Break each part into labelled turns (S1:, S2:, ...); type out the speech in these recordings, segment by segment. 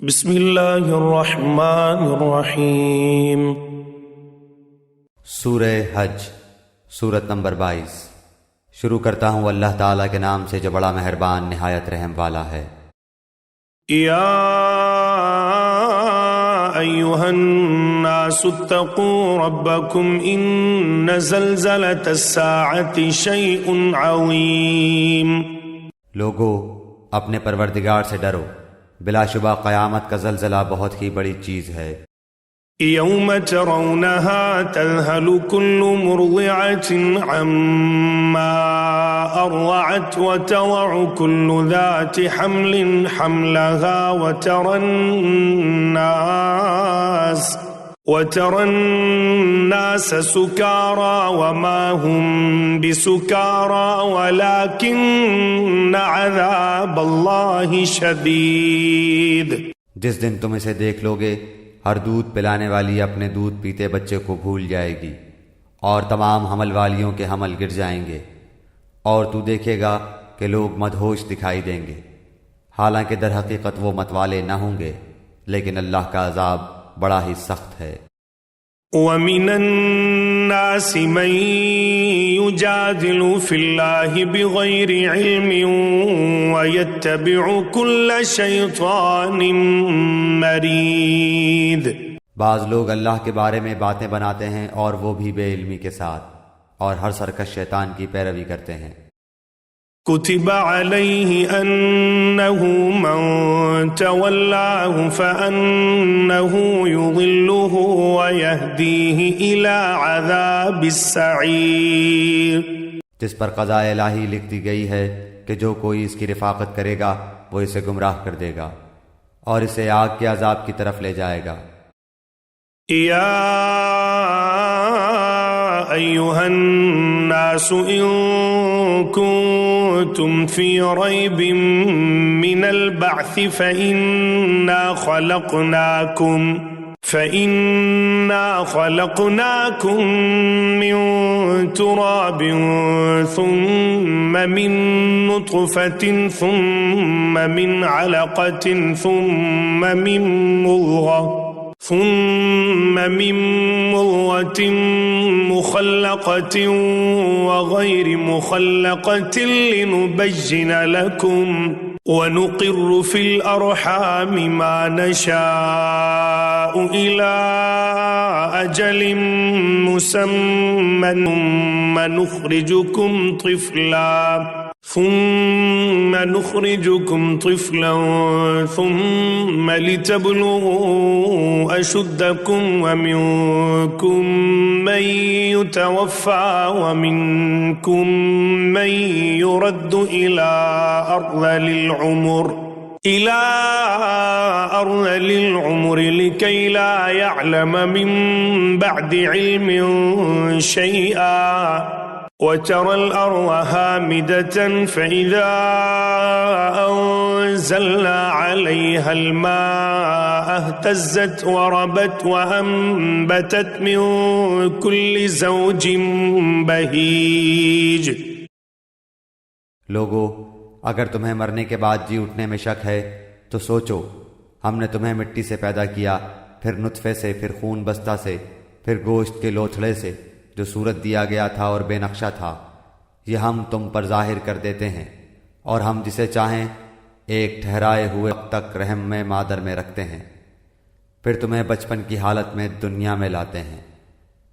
S1: بسم اللہ الرحمن الرحیم۔
S2: سورہ حج، سورت نمبر 22۔ شروع کرتا ہوں اللہ تعالیٰ کے نام سے جو بڑا مہربان نہایت رحم والا ہے۔
S1: یا ایھا الناس اتقوا ربکم ان زلزلۃ الساعۃ شیء عظیم۔
S2: لوگو اپنے پروردگار سے ڈرو، بلا شبہ قیامت کا زلزلہ بہت ہی بڑی چیز ہے۔
S1: یوم ترونها تذہل کل مرضعة عما ارضعت وتضع كل ذات حمل حملها وترى الناس سكارى وما هم بسكارى ولكن عذاب الله شديد۔
S2: جس دن تم اسے دیکھ لو گے، ہر دودھ پلانے والی اپنے دودھ پیتے بچے کو بھول جائے گی، اور تمام حمل والیوں کے حمل گر جائیں گے، اور تو دیکھے گا کہ لوگ مدہوش دکھائی دیں گے، حالانکہ در حقیقت وہ متوالے نہ ہوں گے، لیکن اللہ کا عذاب بڑا ہی سخت ہے۔
S1: وَمِنَ النَّاسِ مَن يُجَادِلُ فِي اللَّهِ بِغَيْرِ عِلْمٍ وَيَتَّبِعُ كُلَّ شَيْطَانٍ مَرِيدٍ۔
S2: بعض لوگ اللہ کے بارے میں باتیں بناتے ہیں اور وہ بھی بے علمی کے ساتھ، اور ہر سرکش شیطان کی پیروی کرتے ہیں۔
S1: كتب عليه أنه من تولاه فأنه يضله ويهديه إلى عذاب السعير۔
S2: جس پر قضاء الہی لکھ دی گئی ہے کہ جو کوئی اس کی رفاقت کرے گا وہ اسے گمراہ کر دے گا اور اسے آگ کے عذاب کی طرف لے جائے گا۔
S1: یا ایھا الناس ان کنتم فی ریب من البعث فإنا خلقناكم من تراب ثم من نطفة ثم من علقة ثم من مضغة مخلقة وغير مخلقة لنبين لكم ونقر في الأرحام ما نشاء إلى أجل مسمى ثم نخرجكم طفلا ثم لتبلغوا أشدكم ومنكم من يتوفى ومنكم من يرد إلى أرذل العمر لكي لا يعلم من بعد علم شيئا وترى الأرض هامدة فإذا أنزلنا عليها الماء اهتزت وربت وأنبتت من كل زوج بهيج۔
S2: لوگو اگر تمہیں مرنے کے بعد جی اٹھنے میں شک ہے تو سوچو، ہم نے تمہیں مٹی سے پیدا کیا، پھر نطفے سے، پھر خون بستہ سے، پھر گوشت کے لوتھڑے سے جو صورت دیا گیا تھا اور بے نقشہ تھا، یہ ہم تم پر ظاہر کر دیتے ہیں، اور ہم جسے چاہیں ایک ٹھہرائے ہوئے وقت تک رحم میں مادر میں رکھتے ہیں، پھر تمہیں بچپن کی حالت میں دنیا میں لاتے ہیں،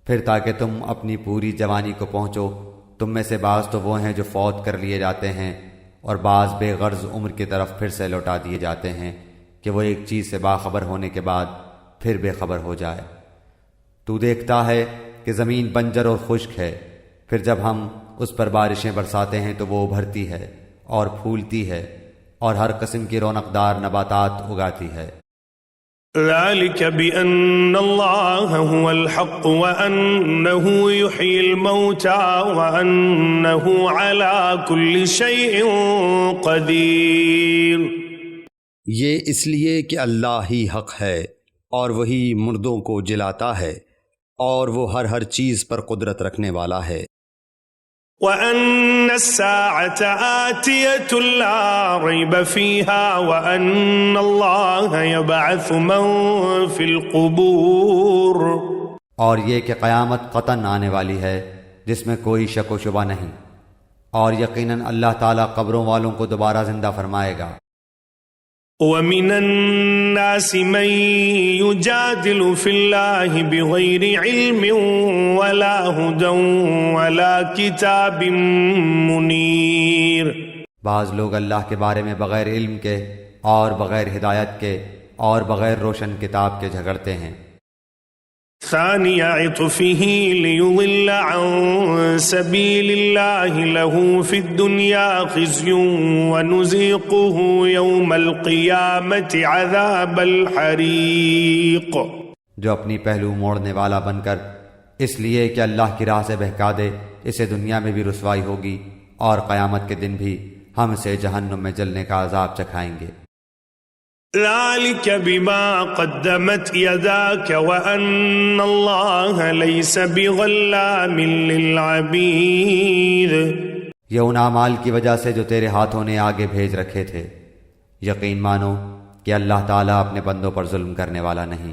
S2: پھر تاکہ تم اپنی پوری جوانی کو پہنچو۔ تم میں سے بعض تو وہ ہیں جو فوت کر لیے جاتے ہیں، اور بعض بے غرض عمر کی طرف پھر سے لوٹا دیے جاتے ہیں کہ وہ ایک چیز سے باخبر ہونے کے بعد پھر بے خبر ہو جائے۔ تو دیکھتا ہے کہ زمین بنجر اور خشک ہے، پھر جب ہم اس پر بارشیں برساتے ہیں تو وہ ابھرتی ہے اور پھولتی ہے اور ہر قسم کی رونقدار نباتات اگاتی ہے۔
S1: ذلك بأن الله هو الحق وأنه يحيي الموتى وأنه على كل شيء قدير۔
S3: یہ اس لیے کہ اللہ ہی حق ہے اور وہی مردوں کو جلاتا ہے اور وہ ہر چیز پر قدرت رکھنے والا ہے۔
S1: وَأَنَّ السَّاعَةَ آتِيَةٌ لَا رَيْبَ فِيهَا وَأَنَّ اللَّهَ الله يبعث من في القبور
S2: اور یہ کہ قیامت قطعاً آنے والی ہے جس میں کوئی شک و شبہ نہیں، اور یقیناً اللہ تعالیٰ قبروں والوں کو دوبارہ زندہ فرمائے گا۔
S1: ومن الناس من يجادل في الله بغير علم ولا هدى ولا كتاب منير،
S2: بعض لوگ اللہ کے بارے میں بغیر علم کے اور بغیر ہدایت کے اور بغیر روشن کتاب کے جھگڑتے ہیں۔
S1: ثاني عطفه ليضل عن سبيل الله له في الدنيا خزي ونذيقه يوم القيامة عذاب الحريق،
S2: جو اپنی پہلو موڑنے والا بن کر اس لیے کہ اللہ کی راہ سے بہکا دے اسے دنیا میں بھی رسوائی ہوگی اور قیامت کے دن بھی ہم اسے جہنم میں جلنے کا عذاب چکھائیں گے۔
S1: ذلك بما قدمت يداك وأن الله ليس بظلام للعبيد،
S2: یہ ان اعمال کی وجہ سے جو تیرے ہاتھوں نے آگے بھیج رکھے تھے، یقین مانو کہ اللہ تعالیٰ اپنے بندوں پر ظلم کرنے والا نہیں۔